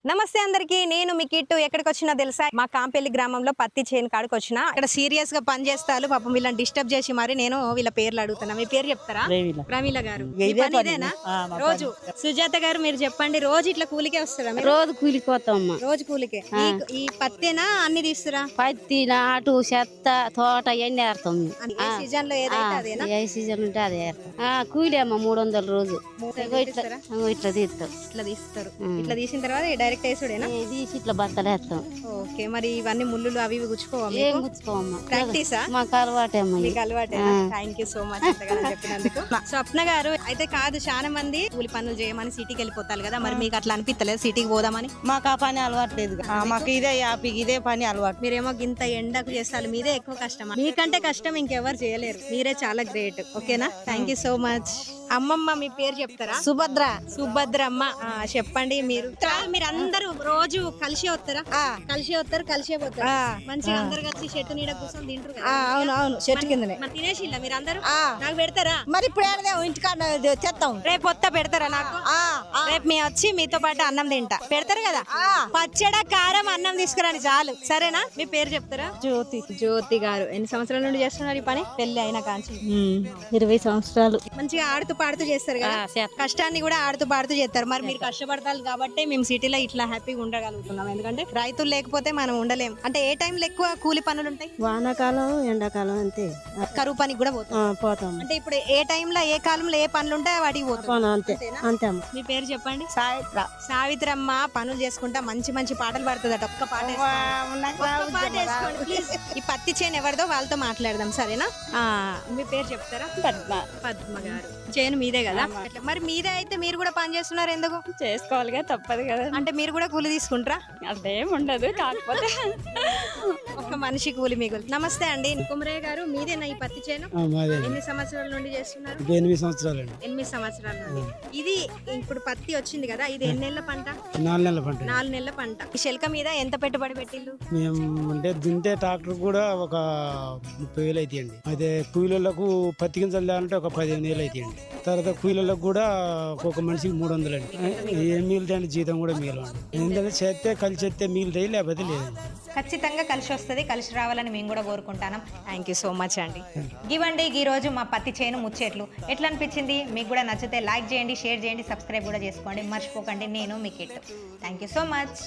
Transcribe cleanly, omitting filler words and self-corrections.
నమస్తే అందరికి నేను మీ కిట్టు ఎక్కడికి వచ్చినా తెలుసా మా కాంపెల్లి గ్రామంలో పత్తి చేను కాడికి వచ్చిన ఇక్కడ సీరియస్ గా పని చేస్తారు పాపం వీళ్ళని డిస్టర్బ్ చేసి మరి నేను వీళ్ళ పేర్లు అడుగుతున్నా మీ పేరు చెప్తారా ప్రమీల గారు మీ పని ఇదేనా రోజు సుజాత గారు మీరు చెప్పండి రోజు ఇట్లా కూలికే వస్తారా మీరు? రోజు కూలికి పోతాం రోజు కూలికే ఈ పత్తేనా అన్ని తీస్తురా పత్తి నాటు చెత్త తోట ఇవన్నీ ఏరుతాం ఏ సీజన్ లో ఏదైతే అదేనా ఏ సీజన్ ఉంటే అదే ఏరుతాం కూలి అమ్మ 300 రోజు ఇట్లా తీస్తాం ఇట్లా తీస్తారు ఇట్లా తీసిన తర్వాత డైరెక్ట్ వేసుడేనా తీసి ఇట్లా బత్తలు వేస్తాం ఓకే మరి ఇవన్నీ ముళ్ళు అవి ఇవి గుచ్చుకోవా ఏం గుచ్చుకోవమ్మా ప్రాక్టీసా మాకు అలవాటే అమ్మ మీకు అలవాటే థ్యాంక్ యూ సో మచ్ చెప్పినందుకు స్వప్న గారు అయితే కాదు చాలా మంది కూలి పనులు చేయమని సిటీకి వెళ్ళిపోతారు కదా మరి మీకు అట్లా అనిపిస్తలేదు సిటీకి పోదామని మాకు ఆ పని అలవాటు లేదు మాకు ఇదే యాపికి ఇదే పని అలవాటు మీరేమో ఇంత ఎండకు చేస్తారు మీదే ఎక్కువ కష్టం మీకంటే కష్టం ఇంకెవరు చేయలేరు మీరే చాలా గ్రేట్ ఓకేనా థ్యాంక్ యూ సో మచ్ అమ్మమ్మ మీ పేరు చెప్తారా సుభద్ర సుభద్రమ్మ చెప్పండి మీరు మీరు అందరూ రోజు కలిసి వస్తారా కలిసే పోతారు మంచిగా అందరు కలిసి చెట్టు నీడ కూర్చొని తింటారు కదా అవును అవును చెట్టు కిందనే మరి తినేసిల్లా మీరు అందరూ నాకు పెడతారా మరి ఇప్పుడు ఏడదేమో ఇంటికాడ తెస్తాం రేపు వస్తా పెడతారా నాకు రేపు మీ వచ్చి మీతో పాటు అన్నం తింటా పెడతారు కదా పచ్చడ కారం అన్నం తీసుకురాని చాలు సరేనా మీ పేరు చెప్తారా జ్యోతి గారు ఎన్ని సంవత్సరాల నుండి చేస్తున్నారు ఈ పని పెళ్లి అయినా కాంచి 20 సంవత్సరాలు మంచిగా ఆడుతూ పాడుతూ చేస్తారు కదా కష్టాన్ని కూడా ఆడుతూ పాడుతూ చేస్తారు మరి మీరు కష్టపడతారు కాబట్టి మేము సిటీలో ఇట్లా హ్యాపీగా ఉండగలుగుతున్నాం ఎందుకంటే రైతులు లేకపోతే మనం ఉండలేం అంటే ఏ టైంలో ఎక్కువ కూలి పనులు ఉంటాయి వానాకాలం ఎండాకాలం అంతే కరువు పనికి కూడా పోతాం అంటే ఇప్పుడు ఏ టైంలో ఏ కాలంలో ఏ పనులు ఉంటాయి వాటికి పోతాం అంతే అంతే అమ్మ మీ పేరు చెప్పండి సాయిత్ర సావిత్రమ్మ పనులు చేసుకుంటా మంచి మంచి పాటలు పాడుతుందట ఒక్క పాట వేసుకోండి ప్లీజ్ ఈ పత్తి చేను ఎవరిదో వాళ్ళతో మాట్లాడదాం సరేనా మీ పేరు చెప్తారా పద్మ గారు చేను మీదే కదా మరి మీదే అయితే మీరు కూడా పని చేస్తున్నారు ఎందుకు చేసుకోవాలిగా తప్పదు కదా అంటే మీరు కూడా కూలి తీసుకుంటారా అదేం ఉండదు కాకపోతే ఒక మనిషి కూలి మిగులు నమస్తే అండి కుమరయ్య గారు మీదేనా ఈ పత్తి చేను ఎన్ని సంవత్సరాల నుండి చేస్తున్నారు 8 సంవత్సరాలు 8 సంవత్సరాల నుండి ఇది ఇప్పుడు పత్తి వచ్చింది కదా ఇది ఎన్ని నెలల పంట 4 నెలల పంట 4 నెలల పంట ఈ శిల్క మీద ఎంత పెట్టుబడి పెట్టిల్లు మేము అంటే దుంటే ట్రాక్టర్ కూడా ఒక 30,000 అవుతాయండి అయితే కూలీలకు పత్తి గింజలు అంటే ఒక 15,000 అవుతాయండి తర్వాత కూలీలకు కూడా ఒక్కొక్క మనిషికి 300 అండి ఏం మిగులుతాయండి జీతం కూడా మిగలండి ఎందుకంటే చేస్తే కలిసి చేస్తే మిగులుతాయి లేకపోతే లేదండి ఖచ్చితంగా కలిసి వస్తుంది కలిసి రావాలని మేము కూడా కోరుకుంటాం థ్యాంక్ యూ సో మచ్ అండి ఇవ్వండి ఈ రోజు మా పత్తి చేను ముచ్చేట్లు ఎట్లా అనిపించింది మీకు కూడా నచ్చితే లైక్ చేయండి షేర్ చేయండి సబ్స్క్రైబ్ కూడా చేసుకోండి మర్చిపోకండి నేను మీ కిట్టు థ్యాంక్ యూ సో మచ్